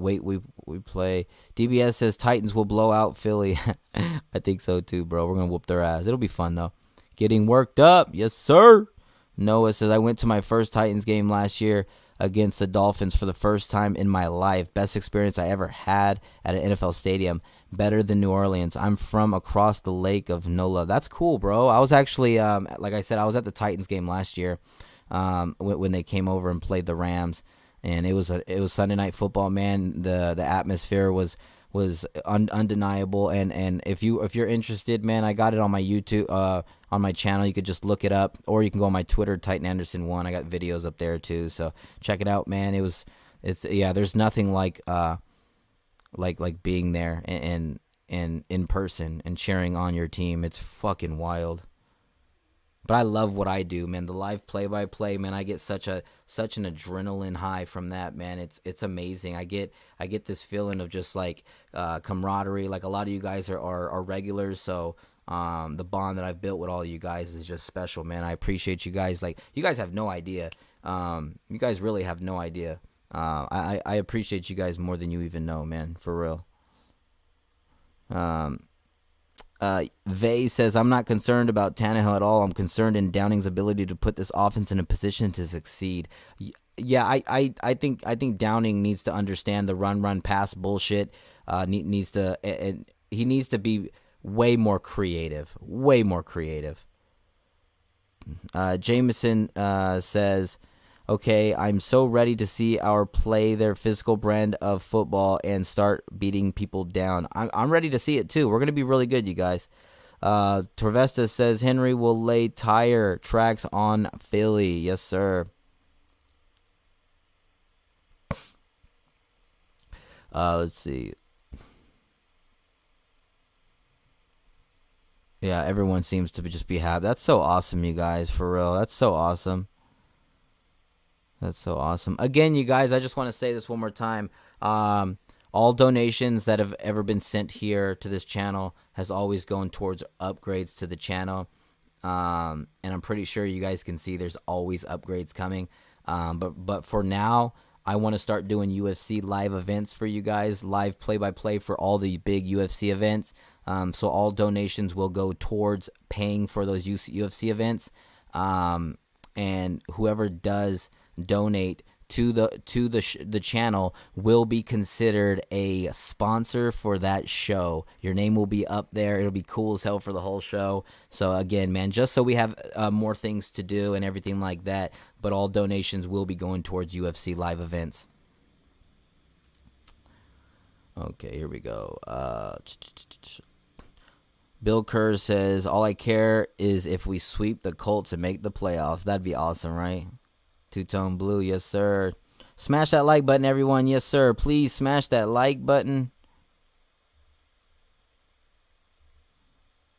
play. DBS says Titans will blow out Philly. I think so too, bro. We're going to whoop their ass. It'll be fun, though. Getting worked up. Yes, sir. Noah says, I went to my first Titans game last year against the Dolphins for the first time in my life. Best experience I ever had at an NFL stadium. Better than New Orleans. I'm from across the lake of NOLA. That's cool, bro. I was actually, like I said, I was at the Titans game last year when they came over and played the Rams. And it was Sunday Night Football, man. The atmosphere was undeniable. And if you're interested, man, I got it on my YouTube, on my channel. You could just look it up, or you can go on my Twitter, Titan Anderson 1. I got videos up there too, so check it out, man. There's nothing like being there and in person and cheering on your team. It's fucking wild. But I love what I do, man. The live play-by-play, man. I get such an adrenaline high from that, man. It's amazing. I get this feeling of just like camaraderie. Like a lot of you guys are regulars, so the bond that I've built with all of you guys is just special, man. I appreciate you guys. Like, you guys have no idea. You guys really have no idea. I appreciate you guys more than you even know, man. For real. Vay says, I'm not concerned about Tannehill at all. I'm concerned in Downing's ability to put this offense in a position to succeed. Yeah, I think Downing needs to understand the run pass bullshit. He needs to be way more creative. Way more creative. Jameson says, okay, I'm so ready to see our play their physical brand of football and start beating people down. I'm ready to see it too. We're going to be really good, you guys. Torvesta says Henry will lay tire tracks on Philly. Yes, sir. Let's see. Yeah, everyone seems to just be happy. That's so awesome, you guys, for real. That's so awesome. That's so awesome. Again, you guys, I just want to say this one more time. All donations that have ever been sent here to this channel has always gone towards upgrades to the channel. And I'm pretty sure you guys can see there's always upgrades coming. But for now, I want to start doing UFC live events for you guys, live play-by-play for all the big UFC events. So all donations will go towards paying for those UFC events. And whoever does donate to the channel will be considered a sponsor for that show. Your name will be up there. It'll be cool as hell for the whole show. So again, man, just so we have more things to do and everything like that, but all donations will be going towards UFC live events. Okay, here we go. Bill Kerr says, all I care is if we sweep the Colts and make the playoffs. That'd be awesome, right? Two-tone blue, yes, sir. Smash that like button, everyone. Yes, sir. Please smash that like button.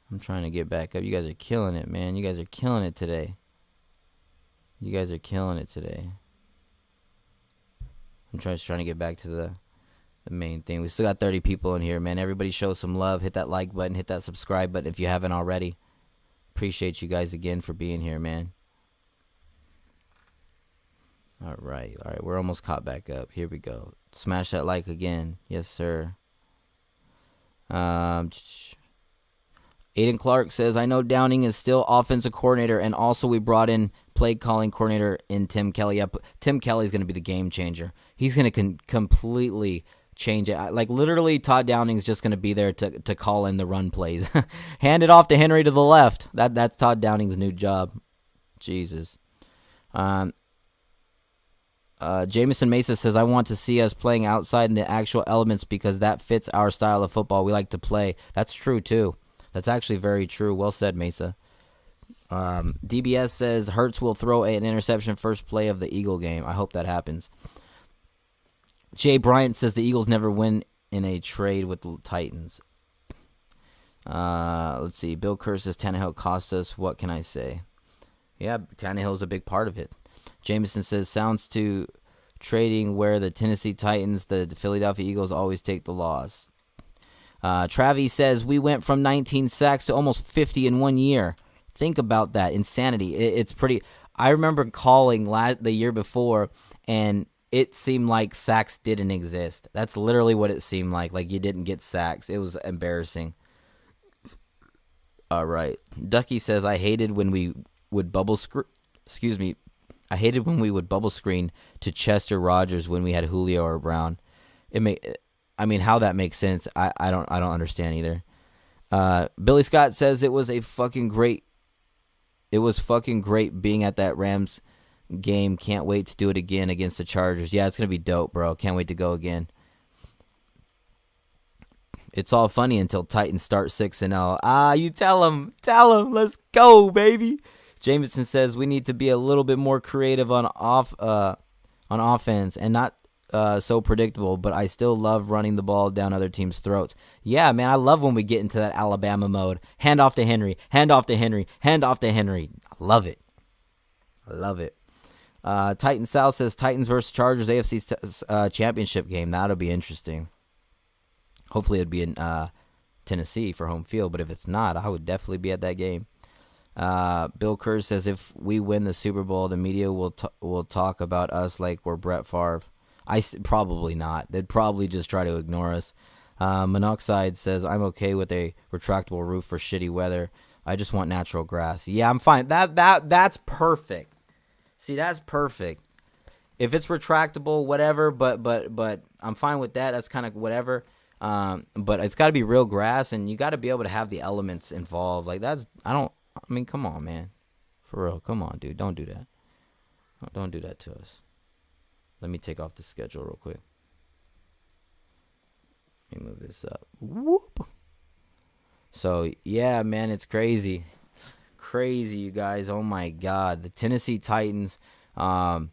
I'm trying to get back up. You guys are killing it, man. You guys are killing it today. You guys are killing it today. I'm trying to get back to the main thing. We still got 30 people in here, man. Everybody show some love. Hit that like button. Hit that subscribe button if you haven't already. Appreciate you guys again for being here, man. All right. We're almost caught back up. Here we go. Smash that like again. Yes, sir. Aiden Clark says, I know Downing is still offensive coordinator, and also we brought in play calling coordinator in Tim Kelly. Yep, Tim Kelly's going to be the game changer. He's going to completely change it. Like, literally, Todd Downing's just going to be there to call in the run plays. Hand it off to Henry to the left. That's Todd Downing's new job. Jesus. Jameson Mesa says, I want to see us playing outside in the actual elements because that fits our style of football we like to play. That's true, too. That's actually very true. Well said, Mesa. DBS says, Hurts will throw an interception first play of the Eagle game. I hope that happens. Jay Bryant says the Eagles never win in a trade with the Titans. Let's see. Bill Kerr says Tannehill cost us. What can I say? Yeah, Tannehill's a big part of it. Jameson says, sounds to trading where the Tennessee Titans, the Philadelphia Eagles always take the loss. Travis says, we went from 19 sacks to almost 50 in 1 year. Think about that. Insanity. It's pretty. I remember calling the year before, and it seemed like sacks didn't exist. That's literally what it seemed like. Like you didn't get sacks. It was embarrassing. All right. Ducky says, I hated when we would bubble screen. Excuse me. I hated when we would bubble screen to Chester Rogers when we had Julio or Brown. How that makes sense. I don't understand either. Billy Scott says it was fucking great being at that Rams game. Can't wait to do it again against the Chargers. Yeah, it's gonna be dope, bro. Can't wait to go again. It's all funny until Titans start 6-0. You tell them. Let's go, baby. Jameson says we need to be a little bit more creative on offense and not so predictable, but I still love running the ball down other teams' throats. Yeah, man, I love when we get into that Alabama mode. Hand off to Henry. I love it. Titan South says Titans versus Chargers AFC championship game. That'll be interesting. Hopefully it'd be in Tennessee for home field, but if it's not, I would definitely be at that game. Bill Kerr says if we win the Super Bowl, the media will talk about us like we're Brett Favre. Probably not. They'd probably just try to ignore us. Monoxide says I'm okay with a retractable roof for shitty weather. I just want natural grass. Yeah, I'm fine. That's perfect. See, that's perfect. If it's retractable, whatever. But I'm fine with that. That's kind of whatever. But it's got to be real grass, and you got to be able to have the elements involved. Like come on, man. For real, come on, dude. Don't do that. Don't do that to us. Let me take off the schedule real quick. Let me move this up. Whoop. So, yeah, man, it's crazy. Crazy, you guys. Oh, my God. The Tennessee Titans, what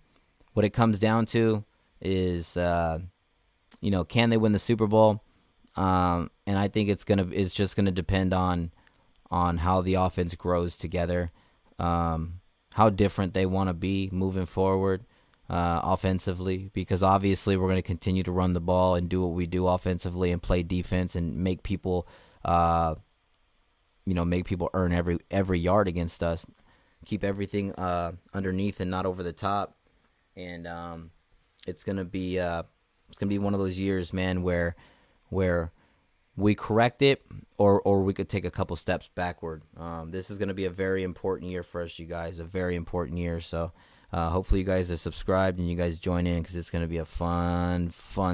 it comes down to is, can they win the Super Bowl? And I think it's just gonna depend on how the offense grows together, how different they want to be moving forward offensively, because obviously we're going to continue to run the ball and do what we do offensively and play defense and make people earn every yard against us, keep everything underneath and not over the top. And it's gonna be one of those years, man, where we correct it or we could take a couple steps backward. This is going to be a very important year for us, you guys, a very important year. So hopefully you guys are subscribed and you guys join in, because it's going to be a fun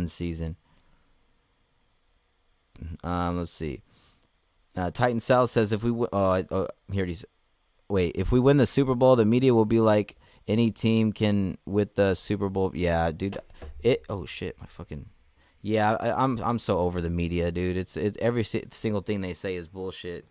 season. Let's see. Titan South says if we here it is. Wait, if we win the Super Bowl, the media will be like any team can with the Super Bowl. Yeah, dude. Oh shit, my fucking. Yeah, I'm so over the media, dude. It's every single thing they say is bullshit.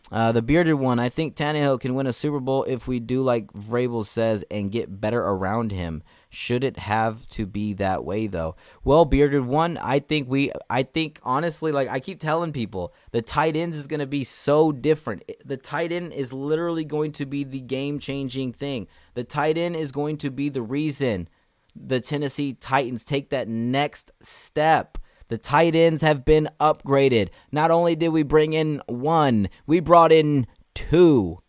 The bearded one, I think Tannehill can win a Super Bowl if we do like Vrabel says and get better around him. Should it have to be that way though? Well, bearded one, I think honestly, like I keep telling people, the tight ends is going to be so different. The tight end is literally going to be the game-changing thing. The tight end is going to be the reason the Tennessee Titans take that next step. The tight ends have been upgraded. Not only did we bring in one, we brought in two.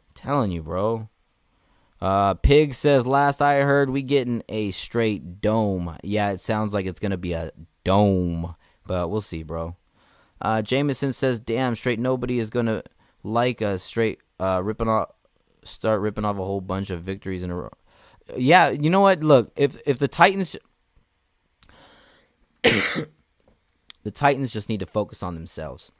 I'm telling you, bro. Pig says, last I heard, we getting a straight dome. Yeah, it sounds like it's going to be a dome, but we'll see, bro. Jameson says, damn, straight nobody is going to like us straight start ripping off a whole bunch of victories in a row. Yeah, you know what? Look, if the Titans the Titans just need to focus on themselves.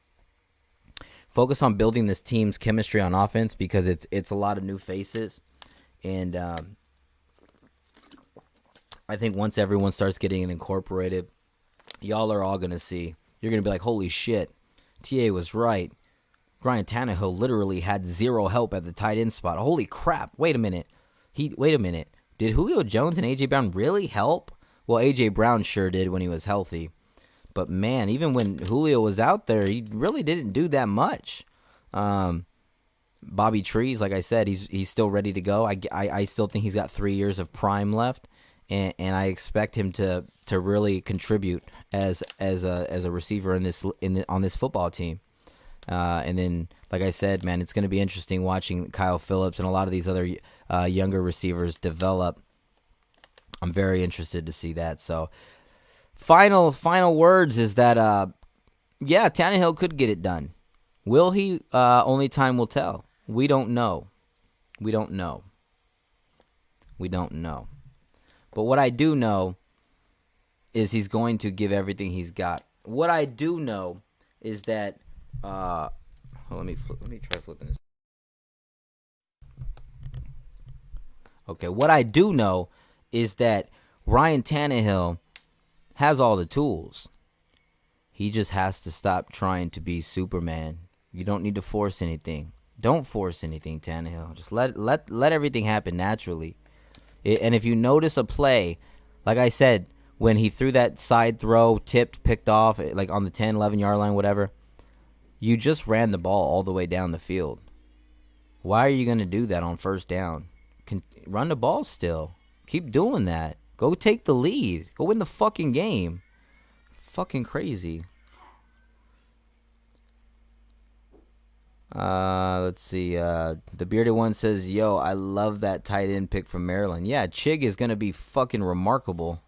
Focus on building this team's chemistry on offense, because it's a lot of new faces. And I think once everyone starts getting it incorporated, y'all are all going to see. You're going to be like, holy shit, TA was right. Ryan Tannehill literally had zero help at the tight end spot. Holy crap. Wait a minute. Did Julio Jones and A.J. Brown really help? Well, A.J. Brown sure did when he was healthy. But, man, even when Julio was out there, he really didn't do that much. Bobby Trees, like I said, he's still ready to go. I still think he's got 3 years of prime left, and I expect him to really contribute as a receiver on this football team. And then, like I said, man, it's going to be interesting watching Kyle Phillips and a lot of these other younger receivers develop. I'm very interested to see that. So, final words is that, Tannehill could get it done. Will he? Only time will tell. We don't know. But what I do know is he's going to give everything he's got. What I do know is that let me try flipping this. Okay, what I do know is that Ryan Tannehill has all the tools. He just has to stop trying to be Superman. You don't need to force anything. Don't force anything, Tannehill. Just let everything happen naturally. And if you notice a play, like I said, when he threw that side throw, tipped, picked off, like on the 10, 11-yard line, whatever, you just ran the ball all the way down the field. Why are you going to do that on first down? Run the ball still. Keep doing that. Go take the lead. Go win the fucking game. Fucking crazy. Let's see. The bearded one says, yo, I love that tight end pick from Maryland. Yeah, Chig is going to be fucking remarkable.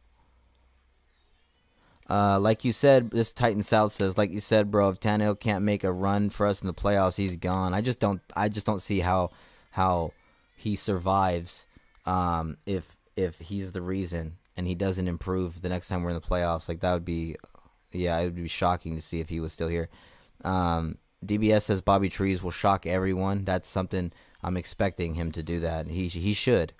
Like you said, this Titan South says, like you said, bro, if Tannehill can't make a run for us in the playoffs, he's gone. I just don't see how he survives if he's the reason and he doesn't improve the next time we're in the playoffs. Like, that would be, it would be shocking to see if he was still here. DBS says Bobby Trees will shock everyone. That's something I'm expecting him to do that. He should.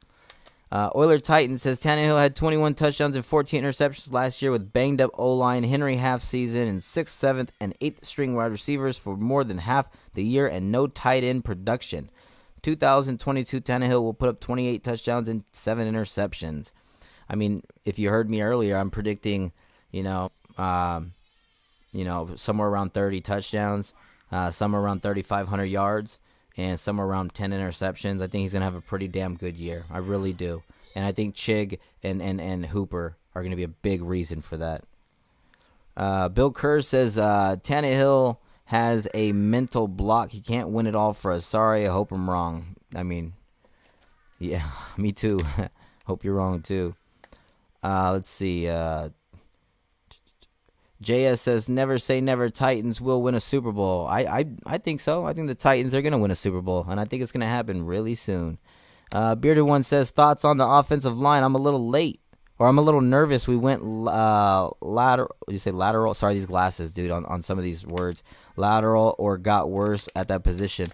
Oiler Titan says Tannehill had 21 touchdowns and 14 interceptions last year with banged-up O-line, Henry half season, and 6th, 7th, and 8th string wide receivers for more than half the year and no tight end production. 2022 Tannehill will put up 28 touchdowns and 7 interceptions. I mean, if you heard me earlier, I'm predicting, somewhere around 30 touchdowns, somewhere around 3,500 yards. And somewhere around 10 interceptions. I think he's going to have a pretty damn good year. I really do. And I think Chig and Hooper are going to be a big reason for that. Bill Kerr says Tannehill has a mental block. He can't win it all for us. Sorry, I hope I'm wrong. I mean, yeah, me too. Hope you're wrong too. Let's see. JS says, never say never, Titans will win a Super Bowl. I think so. I think the Titans are going to win a Super Bowl, and I think it's going to happen really soon. Bearded One says, thoughts on the offensive line? I'm a little late, or I'm a little nervous. We went lateral. You say lateral? Sorry, these glasses, dude, on some of these words. Lateral or got worse at that position.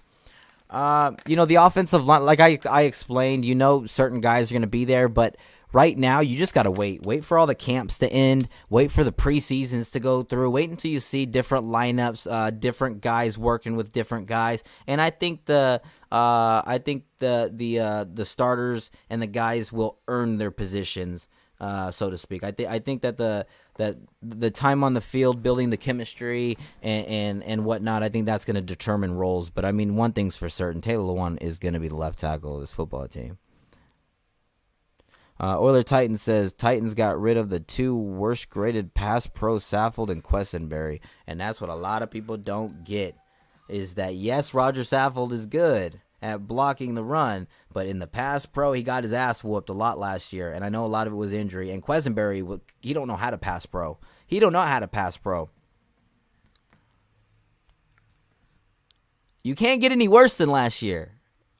The offensive line, like I explained, certain guys are going to be there, but right now, you just got to wait. Wait for all the camps to end. Wait for the preseasons to go through. Wait until you see different lineups, different guys working with different guys. And I think the starters and the guys will earn their positions, so to speak. I think that the time on the field, building the chemistry and whatnot, I think that's going to determine roles. But I mean, one thing's for certain: Taylor Lewan is going to be the left tackle of this football team. Oiler Titan says Titans got rid of the 2 worst graded pass pro, Saffold and Quessenberry, and that's what a lot of people don't get, is that yes, Roger Saffold is good at blocking the run, but in the pass pro, he got his ass whooped a lot last year, and I know a lot of it was injury. And Quessenberry, he don't know how to pass pro. He don't know how to pass pro. You can't get any worse than last year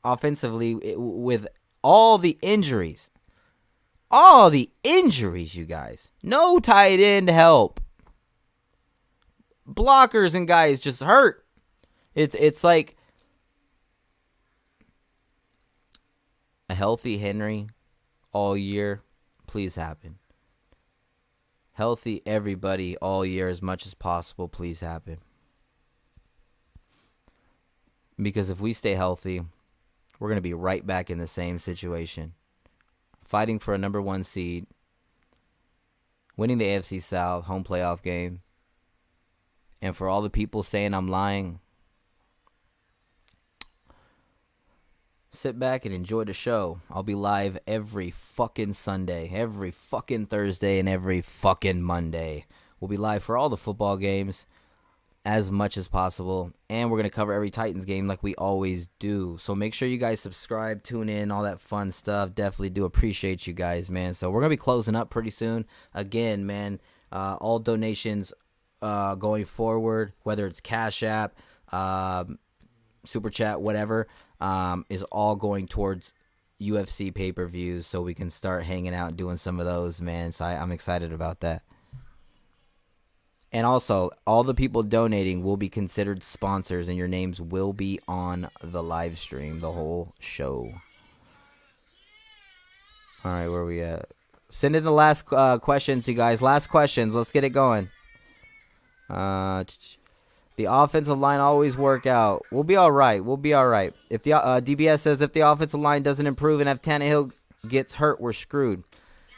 offensively with all the injuries. All the injuries, you guys. No tight end help. Blockers and guys just hurt. It's like A healthy Henry all year, please happen. Healthy everybody all year as much as possible, please happen. Because if we stay healthy, we're going to be right back in the same situation. Fighting for a number 1 seed, winning the AFC South home playoff game. And for all the people saying I'm lying, sit back and enjoy the show. I'll be live every fucking Sunday, every fucking Thursday, and every fucking Monday. We'll be live for all the football games as much as possible. And we're going to cover every Titans game like we always do. So make sure you guys subscribe, tune in, all that fun stuff. Definitely do appreciate you guys, man. So we're going to be closing up pretty soon. Again, man, all donations going forward, whether it's Cash App, Super Chat, whatever, is all going towards UFC pay-per-views, so we can start hanging out and doing some of those, man. So I'm excited about that. And also, all the people donating will be considered sponsors, and your names will be on the live stream, the whole show. All right, where are we at? Send in the last questions, you guys. Last questions. Let's get it going. The offensive line always work out. We'll be all right. We'll be all right. If the DBS says if the offensive line doesn't improve and if Tannehill gets hurt, we're screwed.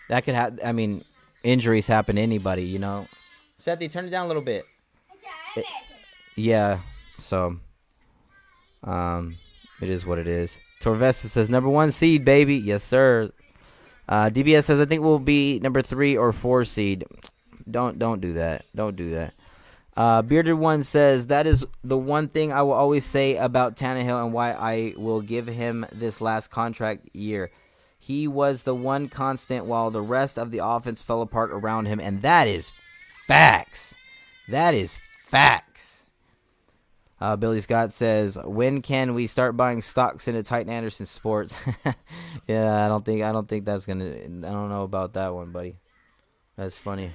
That could happen. I mean, injuries happen to anybody, you know. Sethy, turn it down a little bit. Yeah. So, it is what it is. Torvesta says number 1 seed, baby. Yes, sir. DBS says I think we'll be number 3 or 4 seed. Don't do that. Don't do that. Bearded One says, that is the one thing I will always say about Tannehill and why I will give him this last contract year. He was the one constant while the rest of the offense fell apart around him, and that is facts. That is facts. Billy Scott says, when can we start buying stocks into Titan Anderson Sports? Yeah, I don't think that's gonna. I don't know about that one, buddy. That's funny.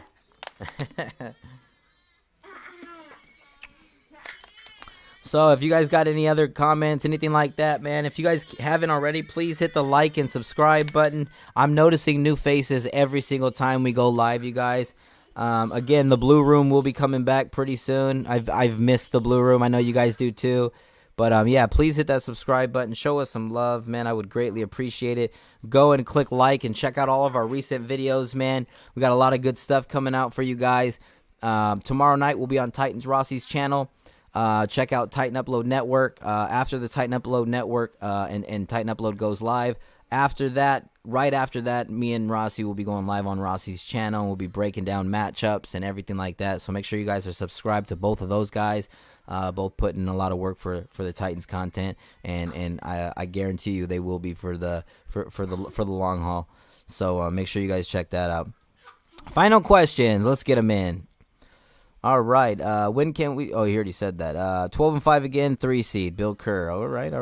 So if you guys got any other comments, anything like that, man, if you guys haven't already, please hit the like and subscribe button. I'm noticing new faces every single time we go live, you guys. Again, the Blue Room will be coming back pretty soon. I've missed the Blue Room. I know you guys do too. But yeah, please hit that subscribe button. Show us some love, man. I would greatly appreciate it. Go and click like and check out all of our recent videos, man. We got a lot of good stuff coming out for you guys. Tomorrow night we'll be on Titans Rossi's channel. Check out Titan Upload Network. After the Titan Upload Network and Titan Upload goes live, after that, right after that, me and Rossi will be going live on Rossi's channel. We'll be breaking down matchups and everything like that. So make sure you guys are subscribed to both of those guys. Both putting a lot of work for the Titans content, and I guarantee you they will be for the long haul. So make sure you guys check that out. Final questions. Let's get them in. All right. When can we? Oh, he already said that. 12-5 again, 3 seed. Bill Kerr. All right.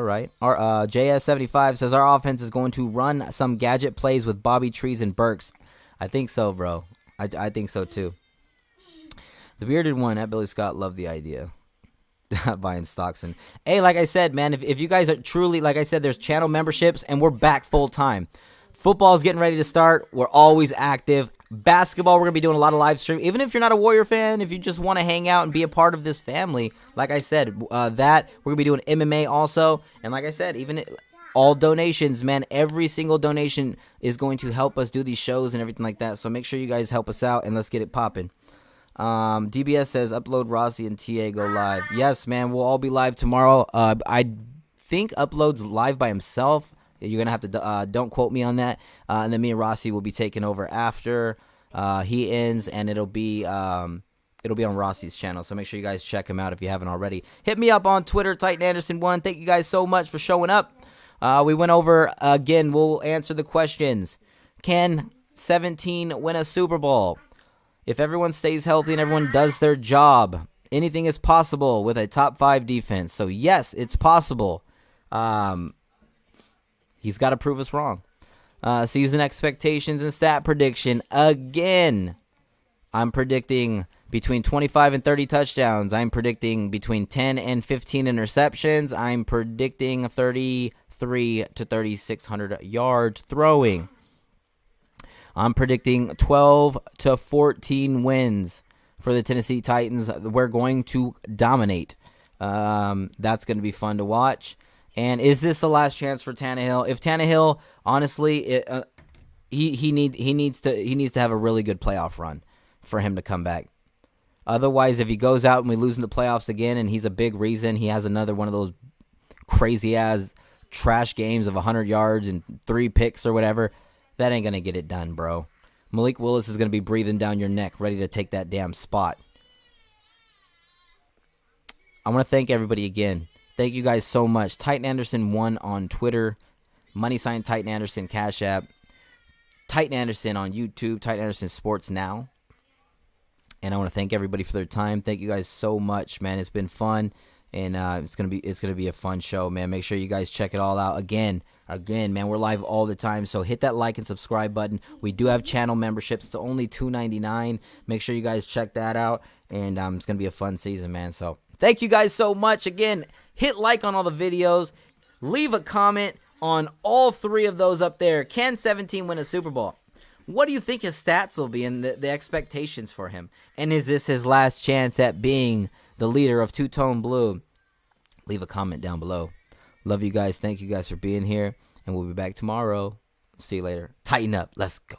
Our JS75 says our offense is going to run some gadget plays with Bobby Trees and Burks. I think so, bro. I think so too. The bearded one at Billy Scott loved the idea. Buying stocks. And hey, like I said, man, if you guys are truly, like I said, there's channel memberships and we're back full time. Football's getting ready to start. We're always active. Basketball, we're going to be doing a lot of live stream. Even if you're not a Warrior fan, if you just want to hang out and be a part of this family, like I said, that we're going to be doing MMA also. And like I said, even all donations, man, every single donation is going to help us do these shows and everything like that. So make sure you guys help us out and let's get it popping. DBS says upload Rossi and TA go live. Yes, man, we'll all be live tomorrow. I think uploads live by himself. You're gonna have to don't quote me on that. And then me and Rossi will be taking over after he ends, and it'll be on Rossi's channel. So make sure you guys check him out if you haven't already. Hit me up on Twitter, Titan Anderson 1. Thank you guys so much for showing up. We went over again. We'll answer the questions. Can 17 win a Super Bowl? If everyone stays healthy and everyone does their job, anything is possible with a top 5 defense. So yes, it's possible. He's got to prove us wrong. Season expectations and stat prediction. Again, I'm predicting between 25 and 30 touchdowns. I'm predicting between 10 and 15 interceptions. I'm predicting 33 to 3,600 yards throwing. I'm predicting 12 to 14 wins for the Tennessee Titans. We're going to dominate. That's going to be fun to watch. And is this the last chance for Tannehill? If Tannehill, honestly, he needs to have a really good playoff run for him to come back. Otherwise, if he goes out and we lose in the playoffs again, and he's a big reason, he has another one of those crazy ass trash games of 100 yards and 3 picks or whatever, that ain't gonna get it done, bro. Malik Willis is gonna be breathing down your neck, ready to take that damn spot. I want to thank everybody again. Thank you guys so much. Titan Anderson 1 on Twitter, # Titan Anderson Cash App, Titan Anderson on YouTube, Titan Anderson Sports Now. And I want to thank everybody for their time. Thank you guys so much, man. It's been fun, and it's gonna be a fun show, man. Make sure you guys check it all out. Again, man, we're live all the time, so hit that like and subscribe button. We do have channel memberships. It's only $2.99. Make sure you guys check that out, and it's gonna be a fun season, man. So thank you guys so much. Again, hit like on all the videos. Leave a comment on all 3 of those up there. Can 17 win a Super Bowl? What do you think his stats will be and the expectations for him? And is this his last chance at being the leader of Two-Tone Blue? Leave a comment down below. Love you guys. Thank you guys for being here. And we'll be back tomorrow. See you later. Tighten up. Let's go.